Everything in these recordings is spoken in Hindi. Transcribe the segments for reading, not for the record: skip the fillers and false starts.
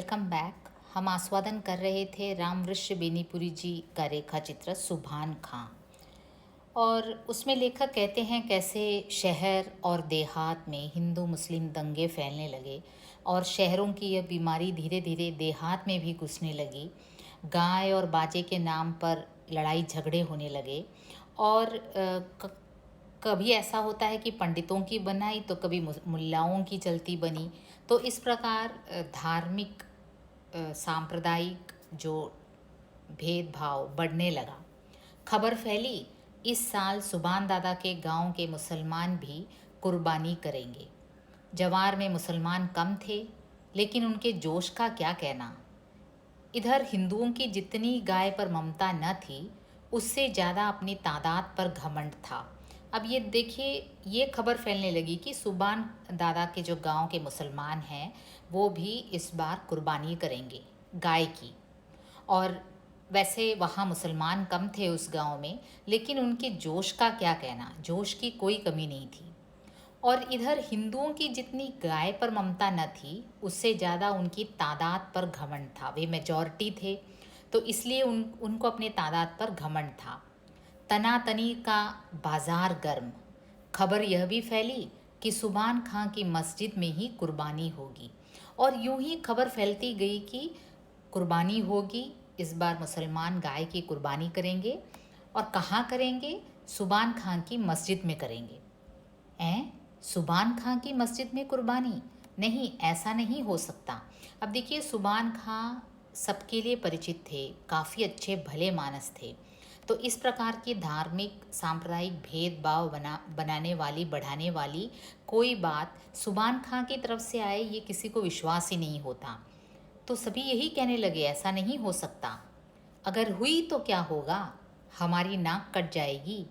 Welcome back. हम आस्वादन कर रहे थे रामवृक्ष बेनीपुरी जी का रेखा चित्र सुभान खां। और उसमें लेखक कहते हैं कैसे शहर और देहात में हिंदू मुस्लिम दंगे फैलने लगे और शहरों की यह बीमारी धीरे धीरे देहात में भी घुसने लगी। गाय और बाजे के नाम पर लड़ाई झगड़े होने लगे और कभी ऐसा होता है कि पंडितों की बनाई तो कभी मुल्लाओं की चलती बनी। तो इस प्रकार धार्मिक सांप्रदायिक जो भेदभाव बढ़ने लगा। खबर फैली इस साल सुभान दादा के गांव के मुसलमान भी कुर्बानी करेंगे। जवार में मुसलमान कम थे, लेकिन उनके जोश का क्या कहना। इधर हिंदुओं की जितनी गाय पर ममता न थी, उससे ज़्यादा अपनी तादाद पर घमंड था। अब ये देखिए, ये खबर फैलने लगी कि सुभान दादा के जो गांव के मुसलमान हैं वो भी इस बार कुर्बानी करेंगे गाय की। और वैसे वहाँ मुसलमान कम थे उस गांव में, लेकिन उनके जोश का क्या कहना, जोश की कोई कमी नहीं थी। और इधर हिंदुओं की जितनी गाय पर ममता न थी, उससे ज़्यादा उनकी तादाद पर घमंड था। वे मेजॉरिटी थे, तो इसलिए उनको अपने तादाद पर घमंड था। तनातनी का बाजार गर्म। खबर यह भी फैली कि सुभान खां की मस्जिद में ही कुर्बानी होगी। और यूं ही खबर फैलती गई कि कुर्बानी होगी, इस बार मुसलमान गाय की कुर्बानी करेंगे। और कहाँ करेंगे? सुभान खां की मस्जिद में करेंगे। सुभान खां की मस्जिद में कुर्बानी? नहीं, ऐसा नहीं हो सकता। अब देखिए, सुभान खां सबके लिए परिचित थे, काफ़ी अच्छे भले मानस थे। तो इस प्रकार की धार्मिक सांप्रदायिक भेदभाव बनाने वाली, बढ़ाने वाली कोई बात सुभान खां की तरफ से आए, ये किसी को विश्वास ही नहीं होता। तो सभी यही कहने लगे, ऐसा नहीं हो सकता। अगर हुई तो क्या होगा? हमारी नाक कट जाएगी।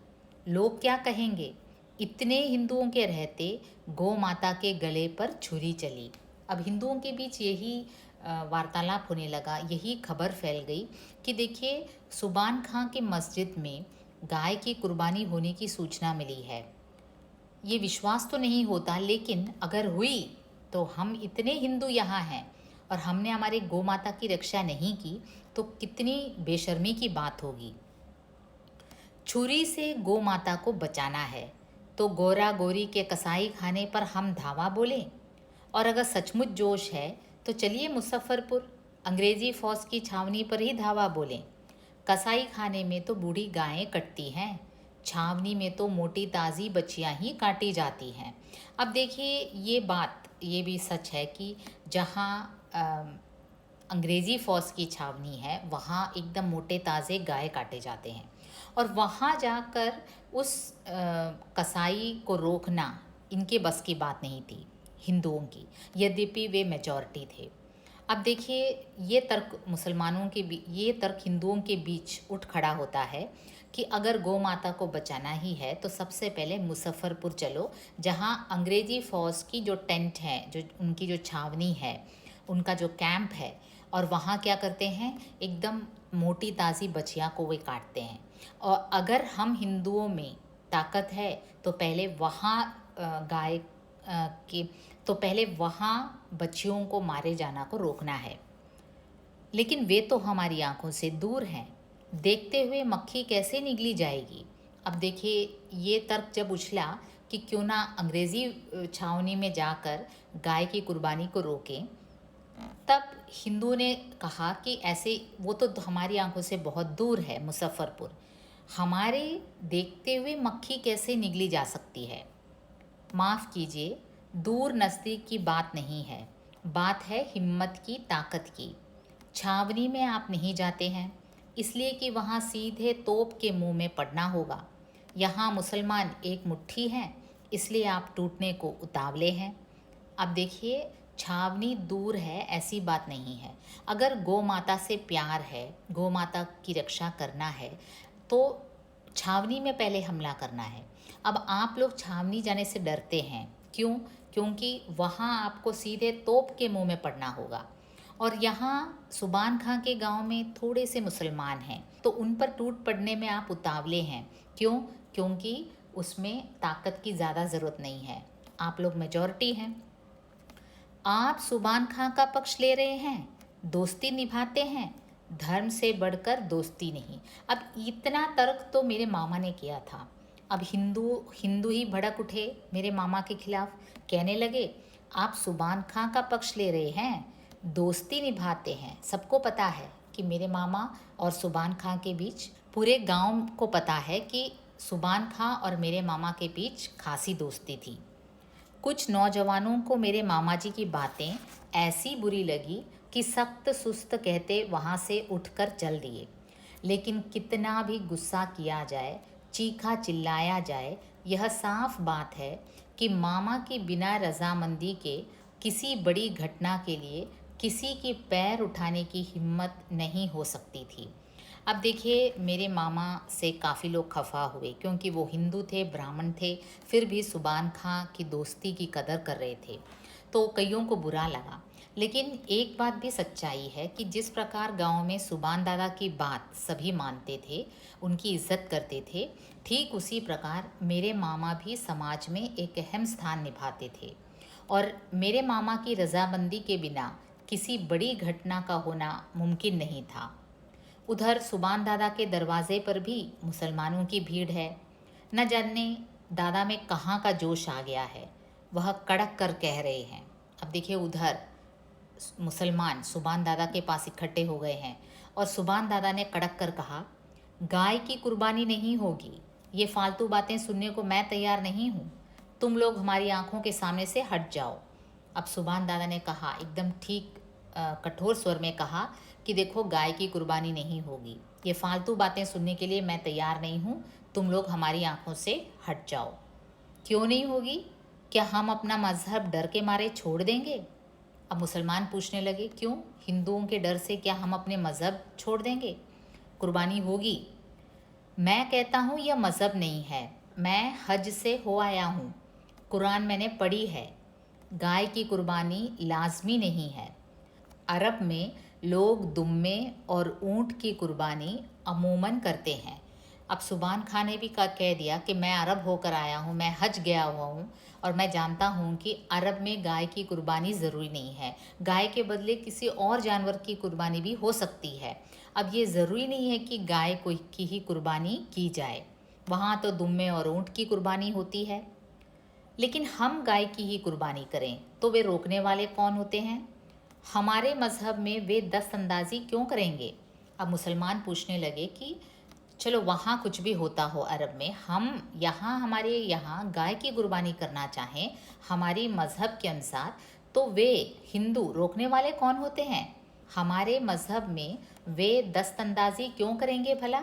लोग क्या कहेंगे? इतने हिंदुओं के रहते गौ माता के गले पर छुरी चली। अब हिंदुओं के बीच यही वार्तालाप होने लगा, यही खबर फैल गई कि देखिए, सुभान खां की मस्जिद में गाय की कुर्बानी होने की सूचना मिली है। ये विश्वास तो नहीं होता, लेकिन अगर हुई तो हम इतने हिंदू यहाँ हैं और हमने हमारे गौ माता की रक्षा नहीं की, तो कितनी बेशर्मी की बात होगी। छुरी से गौ माता को बचाना है तो गोरा गोरी के कसाई खाने पर हम धावा बोलें। और अगर सचमुच जोश है तो चलिए मुजफ्फरपुर अंग्रेजी फौज की छावनी पर ही धावा बोलें। कसाई खाने में तो बूढ़ी गायें कटती हैं, छावनी में तो मोटी ताज़ी बच्चियां ही काटी जाती हैं। अब देखिए, ये बात ये भी सच है कि जहाँ अंग्रेज़ी फ़ौज की छावनी है, वहाँ एकदम मोटे ताज़े गाय काटे जाते हैं। और वहाँ जाकर उस कसाई को रोकना इनके बस की बात नहीं थी हिंदुओं की, यद्यपि वे मेजॉरिटी थे। अब देखिए, ये तर्क मुसलमानों के ये तर्क हिंदुओं के बीच उठ खड़ा होता है कि अगर गौ माता को बचाना ही है तो सबसे पहले मुजफ्फरपुर चलो, जहाँ अंग्रेज़ी फ़ौज की जो टेंट है, जो उनकी जो छावनी है, उनका जो कैंप है, और वहाँ क्या करते हैं, एकदम मोटी ताज़ी बछिया को वे काटते हैं। और अगर हम हिंदुओं में ताकत है तो पहले वहाँ गाय के तो पहले वहाँ बच्चियों को मारे जाना को रोकना है। लेकिन वे तो हमारी आंखों से दूर हैं, देखते हुए मक्खी कैसे निगली जाएगी। अब देखिए, ये तर्क जब उछला कि क्यों ना अंग्रेज़ी छावनी में जाकर गाय की कुर्बानी को रोकें, तब हिंदुओं ने कहा कि ऐसे वो तो हमारी आंखों से बहुत दूर है मुजफ्फरपुर, हमारे देखते हुए मक्खी कैसे निगली जा सकती है। माफ़ कीजिए, दूर नज़दीक की बात नहीं है, बात है हिम्मत की, ताकत की। छावनी में आप नहीं जाते हैं इसलिए कि वहाँ सीधे तोप के मुंह में पड़ना होगा। यहाँ मुसलमान एक मुट्ठी हैं, इसलिए आप टूटने को उतावले हैं। अब देखिए, छावनी दूर है ऐसी बात नहीं है। अगर गौ माता से प्यार है, गौ माता की रक्षा करना है, तो छावनी में पहले हमला करना है। अब आप लोग छावनी जाने से डरते हैं, क्यों? क्योंकि वहाँ आपको सीधे तोप के मुंह में पड़ना होगा। और यहाँ सुभान खां के गांव में थोड़े से मुसलमान हैं, तो उन पर टूट पड़ने में आप उतावले हैं। क्यों? क्योंकि उसमें ताकत की ज़्यादा ज़रूरत नहीं है, आप लोग मेजॉरिटी हैं। आप सुभान खां का पक्ष ले रहे हैं, दोस्ती निभाते हैं, धर्म से बढ़कर दोस्ती नहीं। अब इतना तर्क तो मेरे मामा ने किया था। अब हिंदू हिंदू ही भड़क उठे मेरे मामा के खिलाफ। कहने लगे, आप सुबान खां का पक्ष ले रहे हैं, दोस्ती निभाते हैं। सबको पता है कि मेरे मामा और सुबान खां के बीच, पूरे गांव को पता है कि सुबान खां और मेरे मामा के बीच खासी दोस्ती थी। कुछ नौजवानों को मेरे मामा जी की बातें ऐसी बुरी लगी कि सख्त सुस्त कहते वहाँ से उठकर चल दिए। लेकिन कितना भी गुस्सा किया जाए, चीखा चिल्लाया जाए, यह साफ बात है कि मामा की बिना रजामंदी के किसी बड़ी घटना के लिए किसी की पैर उठाने की हिम्मत नहीं हो सकती थी। अब देखिए, मेरे मामा से काफ़ी लोग खफा हुए क्योंकि वो हिंदू थे, ब्राह्मण थे, फिर भी सुबान खां की दोस्ती की कदर कर रहे थे, तो कईयों को बुरा लगा। लेकिन एक बात भी सच्चाई है कि जिस प्रकार गांव में सुबान दादा की बात सभी मानते थे, उनकी इज्जत करते थे, ठीक उसी प्रकार मेरे मामा भी समाज में एक अहम स्थान निभाते थे। और मेरे मामा की रजामंदी के बिना किसी बड़ी घटना का होना मुमकिन नहीं था। उधर सुबान दादा के दरवाजे पर भी मुसलमानों की भीड़ है। न जाने दादा में कहाँ का जोश आ गया है, वह कड़क कर कह रहे हैं। अब देखिए, उधर मुसलमान सुबान दादा के पास इकट्ठे हो गए हैं और सुबान दादा ने कड़क कर कहा, गाय की कुर्बानी नहीं होगी, ये फालतू बातें सुनने को मैं तैयार नहीं हूँ। तुम लोग हमारी आंखों के सामने से हट जाओ। अब सुबान दादा ने कहा, एकदम ठीक कठोर स्वर में कहा कि देखो, गाय की कुर्बानी नहीं होगी, ये फालतू बातें सुनने के लिए मैं तैयार नहीं हूँ। तुम लोग हमारी आंखों से हट जाओ। क्यों नहीं होगी? क्या हम अपना मजहब डर के मारे छोड़ देंगे? अब मुसलमान पूछने लगे, क्यों? हिंदुओं के डर से क्या हम अपने मज़हब छोड़ देंगे? कुर्बानी होगी। मैं कहता हूँ यह मज़हब नहीं है, मैं हज से हो आया हूँ, कुरान मैंने पढ़ी है, गाय की कुर्बानी लाजमी नहीं है। अरब में लोग दुम्मे और ऊँट की कुर्बानी अमूमन करते हैं। अब सुबान खान ने भी कह दिया कि मैं अरब होकर आया हूँ, मैं हज गया हुआ हूँ और मैं जानता हूँ कि अरब में गाय की कुर्बानी ज़रूरी नहीं है, गाय के बदले किसी और जानवर की कुर्बानी भी हो सकती है। अब ये ज़रूरी नहीं है कि गाय को की ही कुर्बानी की जाए, वहाँ तो दुम्मे और ऊँट की कुर्बानी होती है। लेकिन हम गाय की ही कुर्बानी करें तो वे रोकने वाले कौन होते हैं? हमारे मज़हब में वे दस्तंदाजी क्यों करेंगे? अब मुसलमान पूछने लगे कि चलो, वहाँ कुछ भी होता हो अरब में, हम यहाँ, हमारे यहाँ गाय की कुर्बानी करना चाहें हमारी मज़हब के अनुसार, तो वे हिंदू रोकने वाले कौन होते हैं? हमारे मज़हब में वे दस्तंदाजी क्यों करेंगे भला?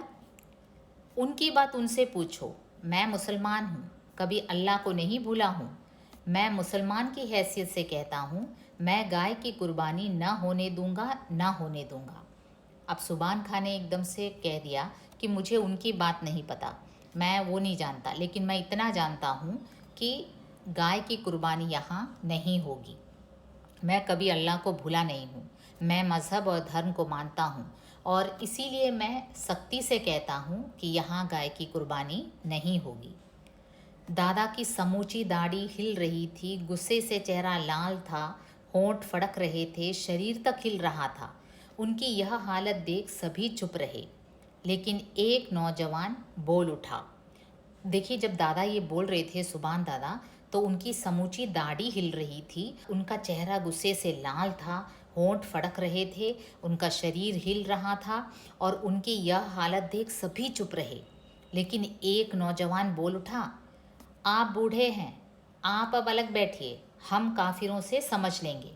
उनकी बात उनसे पूछो। मैं मुसलमान हूँ, कभी अल्लाह को नहीं भूला हूँ। मैं मुसलमान की हैसियत से कहता हूँ, मैं गाय की कुर्बानी ना होने दूंगा, ना होने दूंगा। अब सुबान खान ने एकदम से कह दिया कि मुझे उनकी बात नहीं पता, मैं वो नहीं जानता, लेकिन मैं इतना जानता हूँ कि गाय की कुर्बानी यहाँ नहीं होगी। मैं कभी अल्लाह को भूला नहीं हूँ, मैं मज़हब और धर्म को मानता हूँ और इसीलिए मैं सख्ती से कहता हूँ कि यहाँ गाय की कुर्बानी नहीं होगी। दादा की समूची दाढ़ी हिल रही थी, गुस्से से चेहरा लाल था, होंठ फड़क रहे थे, शरीर तक हिल रहा था। उनकी यह हालत देख सभी चुप रहे, लेकिन एक नौजवान बोल उठा। देखिए, जब दादा ये बोल रहे थे, सुबान दादा, तो उनकी समूची दाढ़ी हिल रही थी, उनका चेहरा गुस्से से लाल था, होंठ फड़क रहे थे, उनका शरीर हिल रहा था और उनकी यह हालत देख सभी चुप रहे। लेकिन एक नौजवान बोल उठा, आप बूढ़े हैं, आप अब अलग बैठिए, हम काफिरों से समझ लेंगे।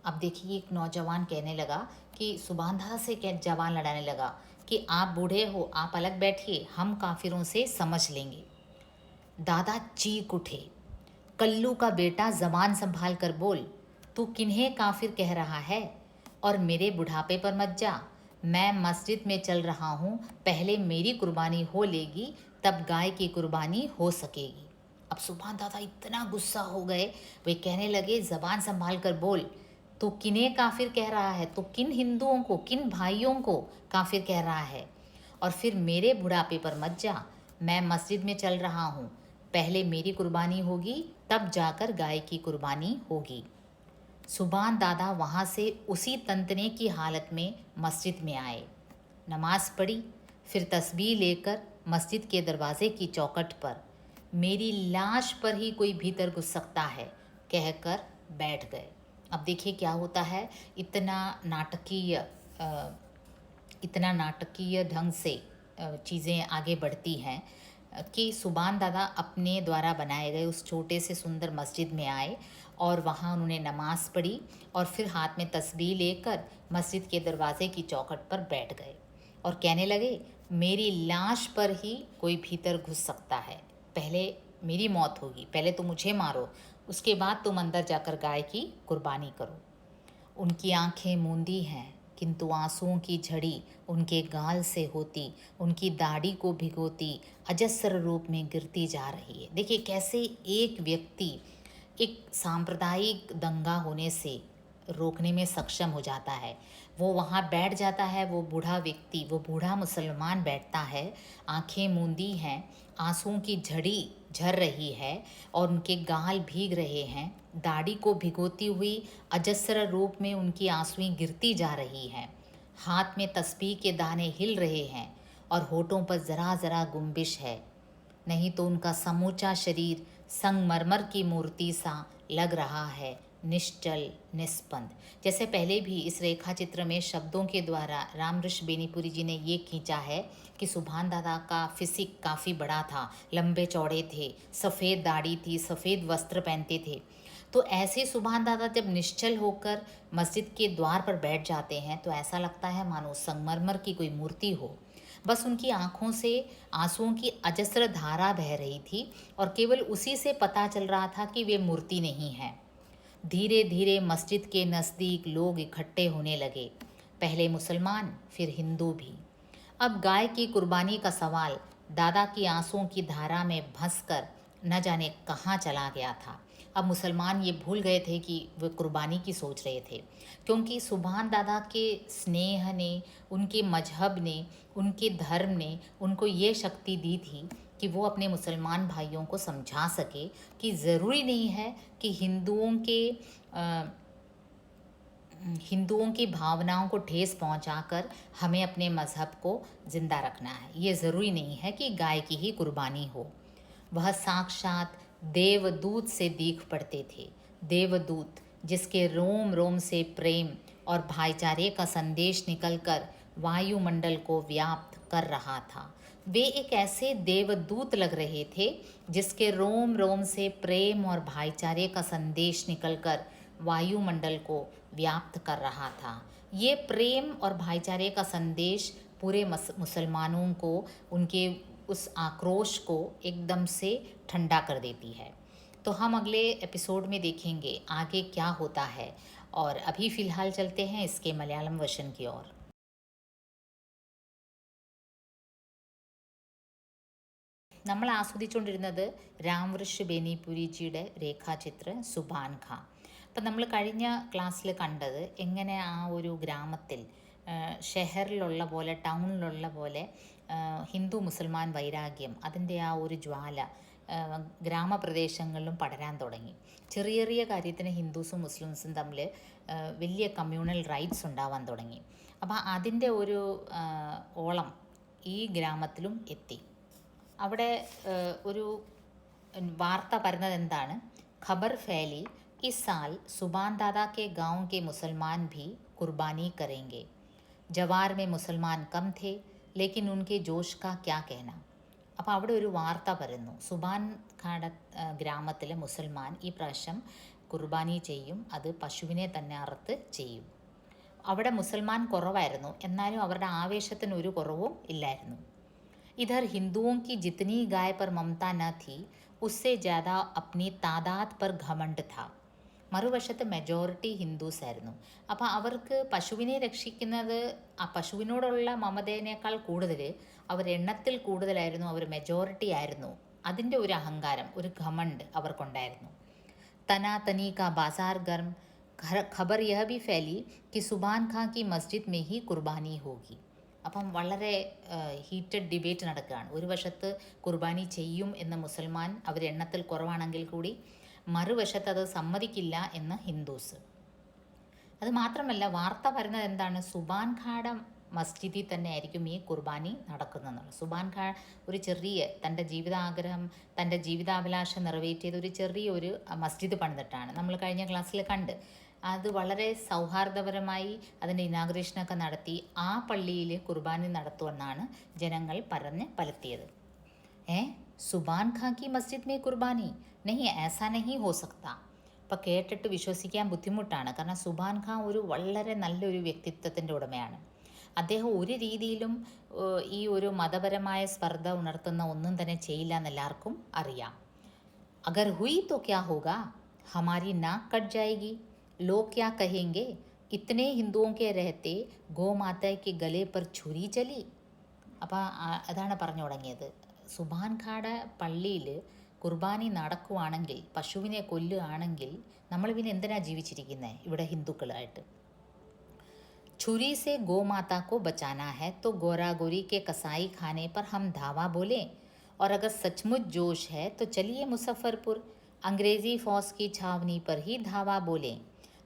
अब देखिए, एक नौजवान कहने लगा कि सुबान दादा से जवान लड़ाने लगा कि आप बूढ़े हो, आप अलग बैठिए, हम काफिरों से समझ लेंगे। दादा चीख उठे, कल्लू का बेटा, जबान संभाल कर बोल, तू किन्हें काफिर कह रहा है? और मेरे बुढ़ापे पर मत जा, मैं मस्जिद में चल रहा हूँ, पहले मेरी कुर्बानी हो लेगी, तब गाय की कुर्बानी हो सकेगी। अब सुबान दादा इतना गुस्सा हो गए, वे कहने लगे, जबान संभाल कर बोल, तो किन्हें काफिर कह रहा है? तो किन हिंदुओं को, किन भाइयों को काफिर कह रहा है? और फिर मेरे बुढ़ापे पर मत जा, मैं मस्जिद में चल रहा हूँ, पहले मेरी कुर्बानी होगी, तब जाकर गाय की कुर्बानी होगी। सुभान दादा वहाँ से उसी तंतने की हालत में मस्जिद में आए, नमाज पढ़ी, फिर तस्बीह लेकर मस्जिद के दरवाजे की चौखट पर मेरी लाश पर ही कोई भीतर घुस सकता है कहकर बैठ गए। अब देखिए क्या होता है, इतना नाटकीय ढंग से चीज़ें आगे बढ़ती हैं कि सुभान दादा अपने द्वारा बनाए गए उस छोटे से सुंदर मस्जिद में आए और वहाँ उन्होंने नमाज पढ़ी और फिर हाथ में तस्बीह लेकर मस्जिद के दरवाजे की चौखट पर बैठ गए और कहने लगे, मेरी लाश पर ही कोई भीतर घुस सकता है। पहले मेरी मौत होगी, पहले तो मुझे मारो, उसके बाद तुम अंदर जाकर गाय की कुर्बानी करो। उनकी आंखें मूंदी हैं, किंतु आंसुओं की झड़ी उनके गाल से होती, उनकी दाढ़ी को भिगोती अजस्र रूप में गिरती जा रही है। देखिए कैसे एक व्यक्ति एक सांप्रदायिक दंगा होने से रोकने में सक्षम हो जाता है। वो वहाँ बैठ जाता है, वो बूढ़ा व्यक्ति, वो बूढ़ा मुसलमान बैठता है, आंखें मूंदी हैं, आंसुओं की झड़ी झर रही है और उनके गाल भीग रहे हैं, दाढ़ी को भिगोती हुई अजस्र रूप में उनकी आंसुएं गिरती जा रही हैं, हाथ में तस्बीह के दाने हिल रहे हैं और होठों पर ज़रा ज़रा गुंबिश है, नहीं तो उनका समूचा शरीर संगमरमर की मूर्ति सा लग रहा है, निश्चल निस्पंद। जैसे पहले भी इस रेखा चित्र में शब्दों के द्वारा रामऋषि बेनीपुरी जी ने ये खींचा है कि सुभान दादा का फिजिक काफ़ी बड़ा था, लंबे चौड़े थे, सफ़ेद दाढ़ी थी, सफ़ेद वस्त्र पहनते थे। तो ऐसे सुभान दादा जब निश्चल होकर मस्जिद के द्वार पर बैठ जाते हैं तो ऐसा लगता है मानो संगमरमर की कोई मूर्ति हो। बस उनकी आंखों से आंसुओं की अजस्र धारा बह रही थी और केवल उसी से पता चल रहा था कि वे मूर्ति नहीं है। धीरे धीरे मस्जिद के नज़दीक लोग इकट्ठे होने लगे, पहले मुसलमान फिर हिंदू भी। अब गाय की कुर्बानी का सवाल दादा की आंसुओं की धारा में फंस कर न जाने कहाँ चला गया था। अब मुसलमान ये भूल गए थे कि वे कुर्बानी की सोच रहे थे, क्योंकि सुभान दादा के स्नेह ने, उनके मजहब ने, उनके धर्म ने उनको ये शक्ति दी थी कि वो अपने मुसलमान भाइयों को समझा सके कि ज़रूरी नहीं है कि हिंदुओं की भावनाओं को ठेस पहुंचाकर हमें अपने मज़हब को ज़िंदा रखना है। ये ज़रूरी नहीं है कि गाय की ही कुर्बानी हो। वह साक्षात देवदूत से दीख पड़ते थे, देवदूत जिसके रोम रोम से प्रेम और भाईचारे का संदेश निकलकर वायुमंडल को व्याप्त कर रहा था। वे एक ऐसे देवदूत लग रहे थे जिसके रोम रोम से प्रेम और भाईचारे का संदेश निकलकर वायुमंडल को व्याप्त कर रहा था। ये प्रेम और भाईचारे का संदेश पूरे मुसलमानों को, उनके उस आक्रोश को एकदम से ठंडा कर देती है। तो हम अगले एपिसोड में देखेंगे आगे क्या होता है, और अभी फ़िलहाल चलते हैं इसके मलयालम वर्शन की ओर। നമ്മൾ ആസ്വദിച്ചുകൊണ്ടിരുന്നത് രാംവൃഷ് ബേനിപുരിജിയുടെ രേഖാചിത്രം സുഭാൻ ഖാ. അപ്പം നമ്മൾ കഴിഞ്ഞ ക്ലാസ്സിൽ കണ്ടത് എങ്ങനെ ആ ഒരു ഗ്രാമത്തിൽ ഷെഹറിലുള്ള പോലെ, ടൗണിലുള്ള പോലെ ഹിന്ദു മുസൽമാൻ വൈരാഗ്യം, അതിൻ്റെ ആ ഒരു ജ്വാല ഗ്രാമപ്രദേശങ്ങളിലും പടരാൻ തുടങ്ങി. ചെറിയ ചെറിയ കാര്യത്തിന് ഹിന്ദുസും മുസ്ലിംസും തമ്മിൽ വലിയ കമ്മ്യൂണൽ റൈറ്റ്സ് ഉണ്ടാവാൻ തുടങ്ങി. അപ്പോൾ അതിൻ്റെ ഒരു ഓളം ഈ ഗ്രാമത്തിലും എത്തി. അവിടെ ഒരു വാർത്ത പറയുന്നത് എന്താണ്? ഖബർ ഫैली इस साल सुभान दादा के गांव के मुसलमान भी कुर्बानी करेंगे. जवार में मुसलमान कम थे लेकिन उनके जोश का क्या कहना. അപ്പോൾ അവിടെ ഒരു വാർത്ത പറയുന്നു, സുഭാൻ ഖായുടെ ഗ്രാമത്തിലെ മുസൽമാൻ ഈ പ്രാവശ്യം കുർബാനി ചെയ്യും, അത് പശുവിനെ തന്നെ അറുത്ത് ചെയ്യും. അവിടെ മുസൽമാൻ കുറവായിരുന്നു, എന്നാലും അവരുടെ ആവേശത്തിന് ഒരു കുറവും ഇല്ലായിരുന്നു. इधर हिंदुओं की जितनी गाय पर ममता न थी उससे ज़्यादा अपनी तादाद पर घमंड था. മറുവശത്ത് മെജോറിറ്റി ഹിന്ദുസ് ആയിരുന്നു. അപ്പോൾ അവർക്ക് പശുവിനെ രക്ഷിക്കുന്നത്, ആ പശുവിനോടുള്ള മമതേനേക്കാൾ കൂടുതൽ അവരെണ്ണത്തിൽ കൂടുതലായിരുന്നു, അവർ മെജോറിറ്റി ആയിരുന്നു. അതിൻ്റെ ഒരു അഹങ്കാരം, ഒരു ഘമണ്ട് അവർക്കുണ്ടായിരുന്നു. तना तनी का बाजार गर्म, खबर यह भी फैली कि सुभान खां की मस्जिद में ही कुर्बानी होगी. അപ്പം വളരെ ഹീറ്റഡ് ഡിബേറ്റ് നടക്കുകയാണ്. ഒരു വശത്ത് കുർബാനി ചെയ്യും എന്ന മുസൽമാൻ, അവർ എണ്ണത്തിൽ കുറവാണെങ്കിൽ കൂടി, മറുവശത്ത് അത് സമ്മതിക്കില്ല എന്ന് ഹിന്ദുസ്. അത് മാത്രമല്ല വാർത്ത പറയുന്നത് എന്താണ്, സുബാൻ ഖായുടെ മസ്ജിദിൽ തന്നെ ആയിരിക്കും ഈ കുർബാനി നടക്കുന്നതെന്നുള്ളത്. സുബാൻ ഖാ ഒരു ചെറിയ തൻ്റെ ജീവിതാഗ്രഹം, തൻ്റെ ജീവിതാഭിലാഷം നിറവേറ്റിയത് ഒരു ചെറിയൊരു മസ്ജിദ് പണിതിട്ടാണ്. നമ്മൾ കഴിഞ്ഞ ക്ലാസ്സിൽ കണ്ട്. അത് വളരെ സൗഹാർദ്ദപരമായി അതിൻ്റെ ഇനാഗ്രേഷനൊക്കെ നടത്തി ആ പള്ളിയിൽ കുർബാനി നടത്തുമെന്നാണ് ജനങ്ങൾ പറഞ്ഞ് പരത്തിയത്. സുബാൻ ഖാ കി മസ്ജിദ് മേ കുർബാനി നെഹി, ഏസാ നെഹി ഹോ സക്താ. അപ്പം കേട്ടിട്ട് വിശ്വസിക്കാൻ ബുദ്ധിമുട്ടാണ്. കാരണം സുബാൻ ഖാൻ ഒരു വളരെ നല്ലൊരു വ്യക്തിത്വത്തിൻ്റെ ഉടമയാണ്. അദ്ദേഹം ഒരു രീതിയിലും ഈ ഒരു മതപരമായ സ്പർദ്ധ ഉണർത്തുന്ന ഒന്നും തന്നെ ചെയ്യില്ല എന്നെല്ലാവർക്കും അറിയാം. അഗർ ഹുയി തോ ക്യാ ഹോഗാ, ഹമാരി നാക്ക് കട്ട് ജാएगी, ലോഗ് ക്യാ കഹേംगे, ഇത്തനെ ഹിന്ദുओं के रहते ഗോമാതാ के ഗലെ पर छुरी चली. അപ്പം അതാണ് പറഞ്ഞു തുടങ്ങിയത്. സുബാൻ ഖായുടെ പള്ളിയിൽ കുർബാനി നടക്കുവാണെങ്കിൽ, പശുവിനെ കൊല്ലുകയാണെങ്കിൽ നമ്മൾ പിന്നെ എന്തിനാ ജീവിച്ചിരിക്കുന്നത് ഇവിടെ ഹിന്ദുക്കളായിട്ട്? छुरी से गौ माता को बचाना है तो गोरा गोरी के कसाई खाने पर हम धावा बोले, और अगर सचमुच जोश है तो चलिए मुजफ्फरपुर, अंग्रेज़ी फौज की छावनी पर ही धावा बोले.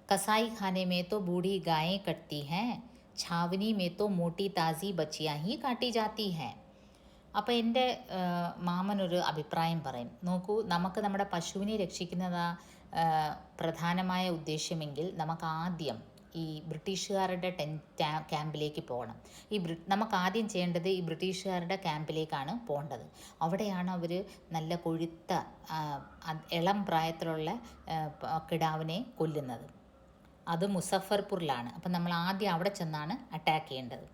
कसाई खाने में तो बूढ़ी गायें कटती हैं, छावनी में तो मोटी ताज़ी बच्चियाँ ही काटी जाती हैं. അപ്പോൾ എൻ്റെ മാമനൊരു അഭിപ്രായം പറയും. നോക്കൂ, നമുക്ക് നമ്മുടെ പശുവിനെ രക്ഷിക്കുന്നതാ പ്രധാനമായ ഉദ്ദേശ്യമെങ്കിൽ നമുക്ക് ആദ്യം ഈ ബ്രിട്ടീഷുകാരുടെ ക്യാമ്പിലേക്ക് പോകണം. നമുക്ക് ആദ്യം ചെയ്യേണ്ടത് ഈ ബ്രിട്ടീഷുകാരുടെ ക്യാമ്പിലേക്കാണ് പോകേണ്ടത്. അവിടെയാണ് അവർ നല്ല കൊഴുത്ത ഇളം പ്രായത്തിലുള്ള കിടാവിനെ കൊല്ലുന്നത്. അത് മുസഫർപൂറിലാണ്. അപ്പം നമ്മൾ ആദ്യം അവിടെ ചെന്നാണ് അറ്റാക്ക് ചെയ്യേണ്ടത്.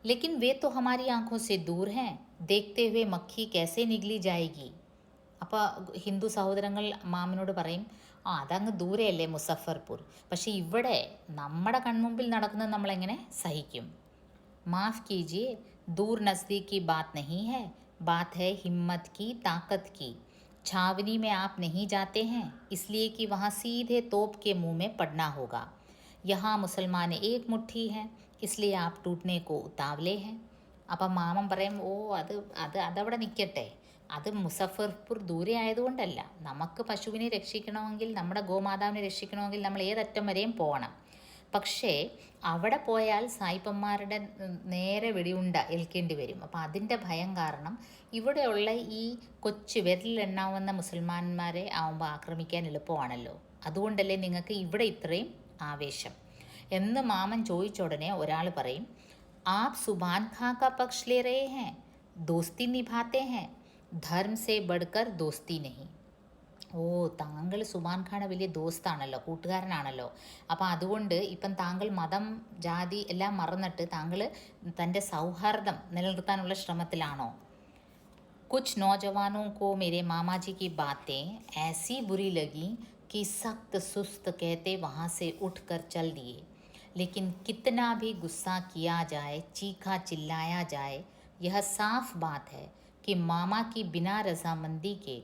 लेकिन वे तो हमारी आंखों से दूर हैं, देखते हुए मक्खी कैसे निगली जाएगी. അപ്പോൾ ഹിന്ദു സഹോദരങ്ങൾ മാമനോട് പറയും, അതങ്ങ് ദൂരെയല്ലേ മുസഫർപൂർ, പക്ഷേ ഇവിടെ നമ്മുടെ കൺമുമ്പിൽ നടക്കുന്നത് നമ്മളെങ്ങനെ സഹിക്കും? മാഫ് കീജിയെ, ദൂർ നസ്ദീക് की बात नहीं है, बात है हिम्मत की, ताकत की. छावनी में आप नहीं जाते हैं इसलिए कि वहाँ सीधे तोप के मुंह में पड़ना होगा. यहाँ मुसलमान एक मुट्ठी हैं इसलिए आप टूटने को उतावले हैं. അപ്പം മാമൻ പറയും, അതവിടെ നിൽക്കട്ടെ, അത് മുസഫർപൂർ ദൂരെ ആയതുകൊണ്ടല്ല. നമുക്ക് പശുവിനെ രക്ഷിക്കണമെങ്കിൽ, നമ്മുടെ ഗോമാതാവിനെ രക്ഷിക്കണമെങ്കിൽ നമ്മൾ ഏതറ്റം വരെയും പോകണം. പക്ഷേ അവിടെ പോയാൽ സായിപ്പന്മാരുടെ നേരെ വെടിയുണ്ട ഏൽക്കേണ്ടി വരും. അപ്പോൾ അതിൻ്റെ ഭയം കാരണം ഇവിടെയുള്ള ഈ കൊച്ചു വിരലിലെണ്ണാവുന്ന മുസൽമാന്മാരെ ആവുമ്പോൾ ആക്രമിക്കാൻ എളുപ്പമാണല്ലോ, അതുകൊണ്ടല്ലേ നിങ്ങൾക്ക് ഇവിടെ ഇത്രയും ആവേശം എന്ന് മാമൻ ചോദിച്ച ഉടനെ ഒരാൾ പറയും, ആപ് സുബാൻ ഖാ കാ പക്ഷ് ലേ രഹേ ഹൈ, ദോസ്തി നിഭാത്തെ ഹൈ, ധർമ്മ സേ ബഡ്കർ ദോസ്തി നഹി. ഓ, താങ്കൾ സുബാൻ ഖായുടെ വലിയ ദോസ്താണല്ലോ, കൂട്ടുകാരനാണല്ലോ. അപ്പോൾ അതുകൊണ്ട് ഇപ്പം താങ്കൾ മതം ജാതി എല്ലാം മറന്നിട്ട് താങ്കൾ തൻ്റെ സൗഹാർദ്ദം നിലനിർത്താനുള്ള ശ്രമത്തിലാണോ? कुछ नौजवानों को मेरे मामा जी की बातें ऐसी बुरी लगी कि सख्त सुस्त कहते वहाँ से उठकर चल दिए. लेकिन कितना भी गुस्सा किया जाए, चीखा चिल्लाया जाए, यह साफ बात है कि मामा की बिना रजामंदी के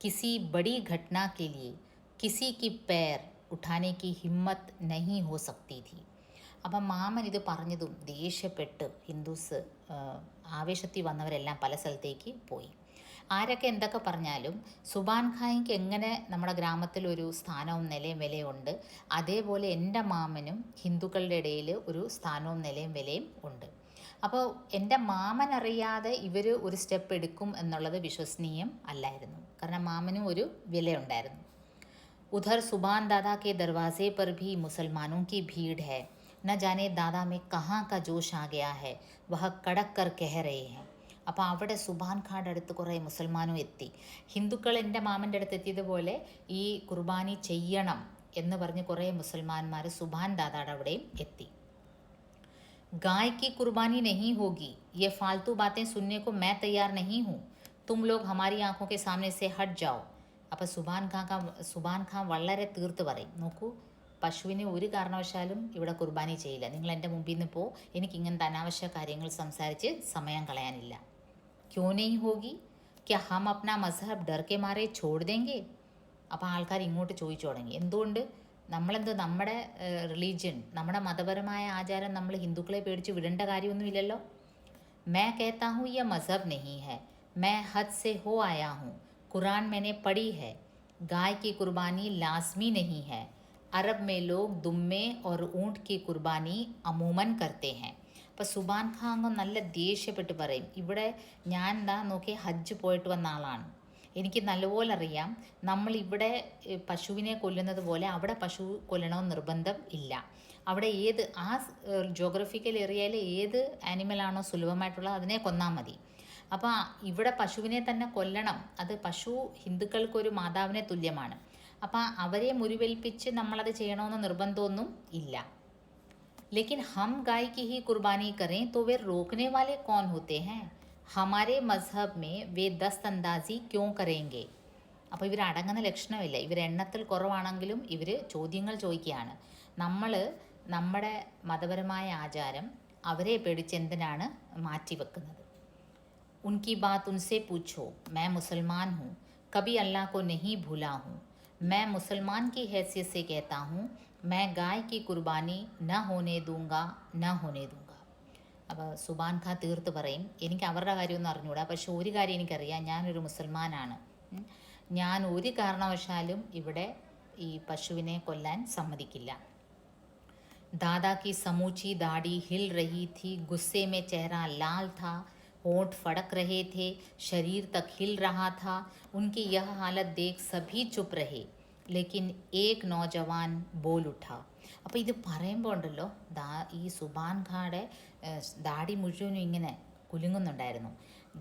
किसी बड़ी घटना के लिए किसी की पैर उठाने की हिम्मत नहीं हो सकती थी. അപ്പം മാമൻ ഇത് പറഞ്ഞതും ദേഷ്യപ്പെട്ട് ഹിന്ദുസ് ആവേശത്തിൽ വന്നവരെല്ലാം പല സ്ഥലത്തേക്ക് പോയി. ആരൊക്കെ എന്തൊക്കെ പറഞ്ഞാലും സുബാൻ ഖായ്ക്ക് എങ്ങനെ നമ്മുടെ ഗ്രാമത്തിൽ ഒരു സ്ഥാനവും നിലയും വിലയും ഉണ്ട്, അതേപോലെ എൻ്റെ മാമനും ഹിന്ദുക്കളുടെ ഇടയിൽ ഒരു സ്ഥാനവും നിലയും വിലയും ഉണ്ട്. അപ്പോൾ എൻ്റെ മാമൻ അറിയാതെ ഇവർ ഒരു സ്റ്റെപ്പ് എടുക്കും എന്നുള്ളത് വിശ്വസനീയം അല്ലായിരുന്നു. കാരണം മാമനും ഒരു വിലയുണ്ടായിരുന്നു. उधर सुबान दादा के दरवाजे पर भी मुसलमानों की भीड़ है. न जाने दादा में कहाँ का जोश आ गया है, वह कड़क कर कह रहे हैं. അപ്പോൾ അവിടെ സുബാൻ ഖാൻ്റെ അടുത്ത് കുറേ മുസൽമാനും എത്തി. ഹിന്ദുക്കൾ എൻ്റെ മാമൻ്റെ അടുത്ത് എത്തിയതുപോലെ ഈ കുർബാനി ചെയ്യണം എന്ന് പറഞ്ഞ് കുറേ മുസൽമാന്മാർ സുബാൻ ദാദായുടെ അവിടെയും എത്തി. गाय की कुर्बानी नहीं होगी, ये फालतू बातें सुनने को मैं तैयार नहीं हूँ, तुम लोग हमारी आंखों के सामने से हट जाओ. അപ്പോൾ സുബാൻ ഖാൻ വളരെ തീർത്ത് പറയും, നോക്കൂ, പശുവിനെ ഒരു കാരണവശാലും ഇവിടെ കുർബാനി ചെയ്യില്ല, നിങ്ങൾ എൻ്റെ മുമ്പിൽ നിന്ന് പോ, എനിക്ക് ഇങ്ങനത്തെ അനാവശ്യ കാര്യങ്ങൾ സംസാരിച്ച് സമയം കളയാനില്ല. ക്യോ നെയ് ഹോഗി, ക്യാ ഹം അപ്നാ മസ്ഹബ് ഡർ കെ മാരെ ഛോഡ് ദേംഗെ. അപ്പോൾ ആൾക്കാർ ഇങ്ങോട്ട് ചോദിച്ചു തുടങ്ങി, എന്തുകൊണ്ട് നമ്മുടെ റിലീജിയൻ, നമ്മുടെ മതപരമായ ആചാരം നമ്മൾ ഹിന്ദുക്കളെ പേടിച്ച് വിടേണ്ട കാര്യമൊന്നുമില്ലല്ലോ. मैं कहता हूँ यह मज़हब नहीं है, मैं हद से हो आया हूँ, कुरान मैंने पढ़ी है, गाय की कुर्बानी लाजमी नहीं है, अरब में लोग दुम्मे और ऊँट की കുർബാനി അമൂമൻ करते हैं. അപ്പോൾ സുബാൻ ഖാൻ അങ്ങ് നല്ല ദേഷ്യപ്പെട്ട് പറയും, ഇവിടെ ഞാൻ എന്താ നോക്കി ഹജ്ജ് പോയിട്ട് വന്ന ആളാണ്, എനിക്ക് നല്ലപോലെ അറിയാം നമ്മളിവിടെ പശുവിനെ കൊല്ലുന്നത് പോലെ അവിടെ പശു കൊല്ലണമെന്ന് നിർബന്ധം ഇല്ല. അവിടെ ഏത് ആ ജോഗ്രഫിക്കൽ ഏരിയയിൽ ഏത് ആനിമലാണോ സുലഭമായിട്ടുള്ളത് അതിനെ കൊന്നാൽ മതി. അപ്പോൾ ഇവിടെ പശുവിനെ തന്നെ കൊല്ലണം, അത് പശു ഹിന്ദുക്കൾക്കൊരു മാതാവിനെ തുല്യമാണ്. അപ്പം അവരെ മുറിവേൽപ്പിച്ച് നമ്മളത് ചെയ്യണമെന്ന് നിർബന്ധമൊന്നും ഇല്ല. लेकिन हम गाय की ही कुर्बानी करें तो वे रोकने वाले कौन होते हैं? हमारे मज़हब में वे दस्तंदाजी क्यों करेंगे? അപ്പോൾ ഇവർ അടങ്ങുന്ന ലക്ഷണമില്ല. ഇവർ എണ്ണത്തിൽ കുറവാണെങ്കിലും ഇവർ ചോദ്യങ്ങൾ ചോദിക്കുകയാണ്. നമ്മൾ നമ്മുടെ മതപരമായ ആചാരം അവരെ പേടിച്ച് എന്തിനാണ് മാറ്റിവെക്കുന്നത്? उनकी बात उनसे पूछो, मैं मुसलमान हूँ, कभी अल्लाह को नहीं भूला हूँ. मैं मुसलमान की हैसियत से कहता हूँ, मैं गाय की कुर्बानी न होने दूंगा न होने दूंगा. അപ്പോൾ സുബാൻ ഖാൻ തീർത്ത് പറയും, എനിക്ക് അവരുടെ കാര്യമൊന്നും അറിഞ്ഞൂടാ, പക്ഷെ ഒരു കാര്യം എനിക്കറിയാം, ഞാനൊരു മുസൽമാനാണ്, ഞാൻ ഒരു കാരണവശാലും ഇവിടെ ഈ പശുവിനെ കൊല്ലാൻ സമ്മതിക്കില്ല. दादा की समूची दाढ़ी हिल रही थी, गुस्से में चेहरा लाल था, होंठ फड़क रहे थे, शरीर तक हिल रहा था. उनकी यह हालत देख सभी चुप रहे, लेकिन एक नौजवान बोल उठा. അപ്പോൾ ഇത് പറയുമ്പോൾ ഉണ്ടല്ലോ, ഈ സുബാൻ ഖായുടെ ദാടി മുഴുവനും ഇങ്ങനെ കുലുങ്ങുന്നുണ്ടായിരുന്നു.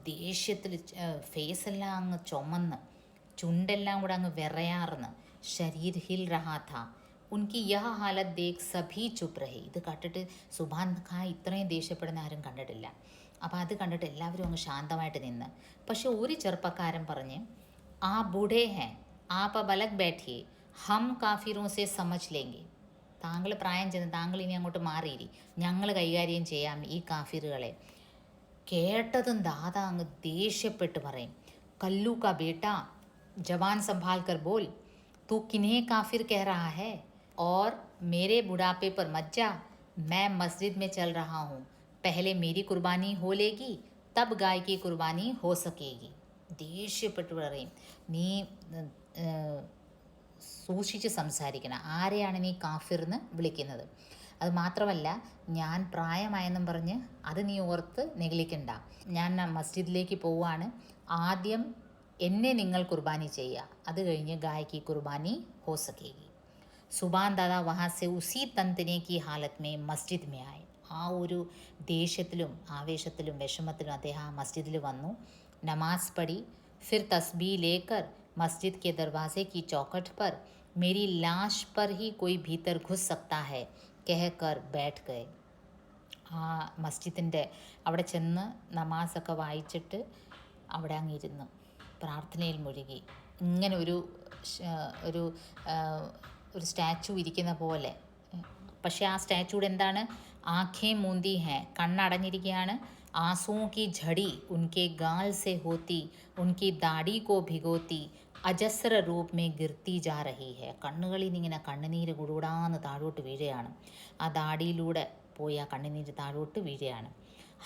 ദേഷ്യത്തിൽ ഫേസെല്ലാം അങ്ങ് ചുമന്ന്, ചുണ്ടെല്ലാം കൂടെ അങ്ങ് വിറയാർന്ന്, ശരീർ ഹിൽ റഹാ ഥാ. ഉൻകി യഹ ഹാലത്ത് ദേഖ് സഭി ചുപ് രഹേ. ഇത് കണ്ടിട്ട് സുബാൻ ഖാൻ ഇത്രയും ദേഷ്യപ്പെടുന്ന ആരും കണ്ടിട്ടില്ല. അപ്പോൾ അത് കണ്ടിട്ട് എല്ലാവരും അങ്ങ് ശാന്തമായിട്ട് നിന്ന്. പക്ഷെ ഒരു ചെറുപ്പക്കാരൻ പറഞ്ഞ്, ആ ബൂഢേ ഹേ ആപ് അബ് അലഗ് ബൈഠിയേ, ഹം കാഫിറോ സെ സമജ് ലേങ്കെ. താങ്കൾ പ്രായം ചെന്ന് താങ്കൾ ഇനി അങ്ങോട്ട് മാറിയിരി, ഞങ്ങൾ കൈകാര്യം ചെയ്യാം ഈ കാഫിറുകളെ. കേട്ടതും ദാദാ അങ്ങ് ദേഷ്യപ്പെട്ട് പറയും, കല്ലു കാ ബേട്ടാ ജവാൻ സംഭാൽ കർ ബോൽ, तू किन्हें काफिर कह रहा है और मेरे बुढ़ापे पर मत जा. मैं मस्जिद में चल रहा हूँ, पहले मेरी कुर्बानी हो लेगी तब गाय की कुर्बानी हो सकेगी. ദേഷ്യപ്പെട്ട് പറയും, നീ സൂക്ഷിച്ച് സംസാരിക്കണം, ആരെയാണ് നീ കാഫിർ എന്ന് വിളിക്കുന്നത്? അത് മാത്രമല്ല, ഞാൻ പ്രായമായെന്നും പറഞ്ഞ് അത് നീ ഓർത്ത് നെഗളിക്കണ്ട. ഞാൻ മസ്ജിദിലേക്ക് പോവുകയാണ്, ആദ്യം എന്നെ നിങ്ങൾ കുർബാനി ചെയ്യുക, അത് കഴിഞ്ഞ് ഗായക്ക് കുർബാനി ഹോ സക്കേഗി. സുബാൻ ദാദാ വഹാ സെ ഉസി തന്തനെ കി ഹാലത്ത് മേ മസ്ജിദ് മേ ആയി. ആ ഒരു ദേഷ്യത്തിലും ആവേശത്തിലും വിഷമത്തിലും അദ്ദേഹം ആ മസ്ജിദിൽ വന്നു, നമാസ് പഠി. ഫിർ തസ്ബീ ലേക്കർ മസ്ജിദ് के दरवाजे की चौखट पर मेरी लाश पर ही कोई भीतर घुस सकता है कहकर बैठ गए. ആ മസ്ജിദിൻ്റെ അവിടെ ചെന്ന് നമാസൊക്കെ വായിച്ചിട്ട് അവിടെ അങ്ങിരുന്നു, പ്രാർത്ഥനയിൽ മുഴുകി. ഇങ്ങനെ ഒരു ഒരു ഒരു സ്റ്റാച്ചു ഇരിക്കുന്ന പോലെ. പക്ഷേ ആ സ്റ്റാച്ചുവിടെ എന്താണ്? ആഖേ മൂന്തി ഹേ, കണ്ണടഞ്ഞിരിക്കുകയാണ്. ആസൂओं की झड़ी उनके गाल से होती, उनकी दाढ़ी को भिगोती, അജസ്ര രൂപ് മേ ഗിർത്തി ജാ രഹി ഹെ. കണ്ണുകളിൽ നിന്നിങ്ങനെ കണ്ണുനീര് കുടുകൂടാന്ന് താഴോട്ട് വീഴുകയാണ്. ആ ദാടിയിലൂടെ പോയി ആ കണ്ണുനീര് താഴോട്ട് വീഴുകയാണ്.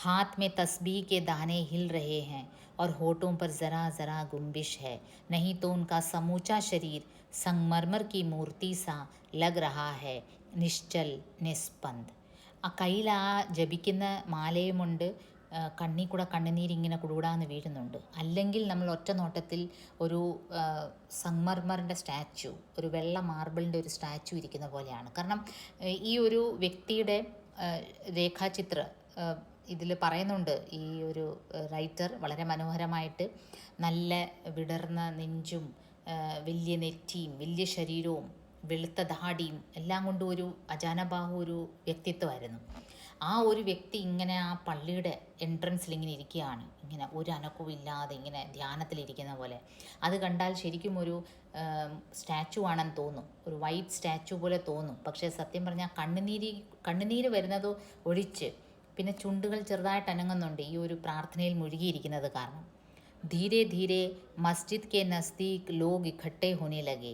हाथ में तस्बीह के दाने हिल रहे हैं और होठों पर ज़रा ज़रा गुंबिश है, नहीं तो उनका समूचा शरीर संगमरमर की मूर्ति सा लग रहा है, निश्चल निस्पंद. ആ കയ്യിൽ ആ ജപിക്കുന്ന മാലയുമുണ്ട്, കണ്ണിൽ കൂടെ കണ്ണുനീരിങ്ങനെ കുടുകൂടാന്ന് വീഴുന്നുണ്ട്. അല്ലെങ്കിൽ നമ്മൾ ഒറ്റ നോട്ടത്തിൽ ഒരു സംഗമർമറിൻ്റെ സ്റ്റാച്ചു, ഒരു വെള്ള മാർബിളിൻ്റെ ഒരു സ്റ്റാച്ചു ഇരിക്കുന്ന പോലെയാണ്. കാരണം ഈ ഒരു വ്യക്തിയുടെ രേഖാചിത്ര ഇതിൽ പറയുന്നുണ്ട്. ഈ ഒരു റൈറ്റർ വളരെ മനോഹരമായിട്ട് നല്ല വിടർന്ന നെഞ്ചും വലിയ നെറ്റിയും വലിയ ശരീരവും വെളുത്ത ദാടിയും എല്ലാം കൊണ്ടും ഒരു അജാനബാഹു ഒരു വ്യക്തിത്വമായിരുന്നു. ആ ഒരു വ്യക്തി ഇങ്ങനെ ആ പള്ളിയുടെ എൻട്രൻസിൽ ഇങ്ങനെ ഇരിക്കുകയാണ്, ഇങ്ങനെ ഒരു അനക്കവും ഇല്ലാതെ ഇങ്ങനെ ധ്യാനത്തിലിരിക്കുന്ന പോലെ. അത് കണ്ടാൽ ശരിക്കും ഒരു സ്റ്റാച്ചു ആണെന്ന് തോന്നും, ഒരു വൈറ്റ് സ്റ്റാച്ചു പോലെ തോന്നും. പക്ഷേ സത്യം പറഞ്ഞാൽ കണ്ണുനീര് വരുന്നത് ഒഴിച്ച് പിന്നെ ചുണ്ടുകൾ ചെറുതായിട്ട് അനങ്ങുന്നുണ്ട് ഈ ഒരു പ്രാർത്ഥനയിൽ മുഴുകിയിരിക്കുന്നത് കാരണം. ധീരെ ധീരെ മസ്ജിദ് കെ നസ്ദീക് ലോഗ് ഇക്കട്ടെ ഹോനെ ലഗെ,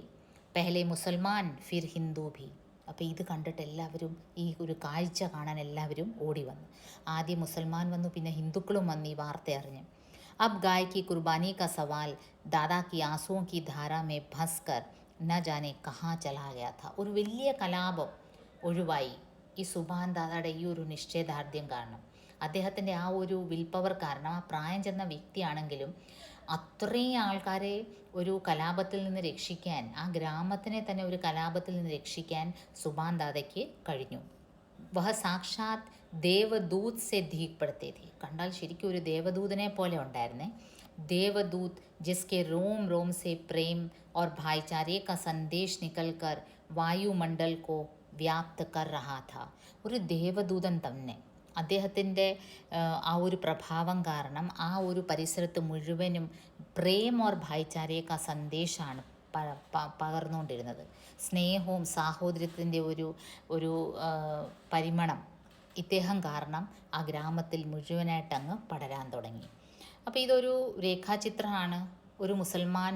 പെഹലെ മുസൽമാൻ ഫിർ ഹിന്ദു ഭി. അപ്പോൾ ഇത് കണ്ടിട്ട് എല്ലാവരും, ഈ ഒരു കാഴ്ച കാണാൻ എല്ലാവരും ഓടി വന്നു. ആദ്യം മുസൽമാൻ വന്നു, പിന്നെ ഹിന്ദുക്കളും വന്ന് ഈ വാർത്ത അറിഞ്ഞു. अब गाय की कुर्बानी का सवाल दादा की आंसुओं की धारा में फंस कर ന ജാനെ കഹാ ചലാ ഗയാ ഥാ. ഒരു വലിയ കലാപം ഒഴിവായി ഈ സുഭാൻ ദാദയുടെ ഈ ഒരു നിശ്ചയദാർഢ്യം കാരണം. അദ്ദേഹത്തിൻ്റെ ആ ഒരു വിൽ പവർ കാരണം, ആ പ്രായം ചെന്ന വ്യക്തിയാണെങ്കിലും അത്രയും ആൾക്കാരെ ഒരു കലാപത്തിൽ നിന്ന് രക്ഷിക്കാൻ, ആ ഗ്രാമത്തിനെ തന്നെ ഒരു കലാപത്തിൽ നിന്ന് രക്ഷിക്കാൻ സുഭാൻ ദാദയ്ക്ക് കഴിഞ്ഞു. വഹ സാക്ഷാത് ദേവദൂത് സെ ദീഖ് പടുത്തേ ഥി. കണ്ടാൽ ശരിക്കും ഒരു ദേവദൂതനെ പോലെ ഉണ്ടായിരുന്നേ. ദേവദൂത് ജിസ്കെ रोम रोम से प्रेम और भाईचारे का संदेश निकलकर वायुमंडल को വ്യാപ്ത് കർ രഹാ ഥാ. ഒരു ദേവദൂതൻ തന്നെ. അദ്ദേഹത്തിൻ്റെ ആ ഒരു പ്രഭാവം കാരണം ആ ഒരു പരിസരത്ത് മുഴുവനും പ്രേം ഓർ ഭായിച്ചാരേക്ക സന്ദേശമാണ് പകർന്നുകൊണ്ടിരുന്നത്. സ്നേഹവും സാഹോദര്യത്തിൻ്റെ ഒരു പരിമളം ഇദ്ദേഹം കാരണം ആ ഗ്രാമത്തിൽ മുഴുവനായിട്ടങ്ങ് പടരാൻ തുടങ്ങി. അപ്പോൾ ഇതൊരു രേഖാചിത്രമാണ്. ഒരു മുസൽമാൻ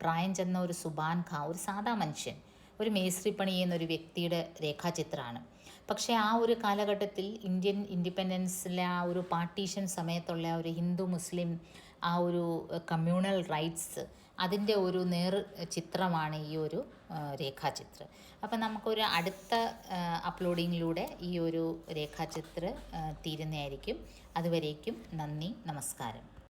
പ്രായം ചെന്ന ഒരു സുഭാൻ ഖാൻ, ഒരു സാധാ മനുഷ്യൻ, ഒരു മേസ്ത്രിപ്പണി ചെയ്യുന്ന ഒരു വ്യക്തിയുടെ രേഖാചിത്രമാണ്. പക്ഷേ ആ ഒരു കാലഘട്ടത്തിൽ ഇന്ത്യൻ ഇൻഡിപെൻഡൻസിലെ ആ ഒരു പാർട്ടീഷൻ സമയത്തുള്ള ആ ഒരു ഹിന്ദു മുസ്ലിം ആ ഒരു കമ്മ്യൂണൽ റൈറ്റ്സ്, അതിൻ്റെ ഒരു ചിത്രമാണ് ഈ ഒരു രേഖാചിത്രം. അപ്പം നമുക്കൊരു അടുത്ത അപ്ലോഡിങ്ങിലൂടെ ഈ ഒരു രേഖാചിത്രം തീരുന്നതായിരിക്കും. അതുവരേക്കും നന്ദി, നമസ്കാരം.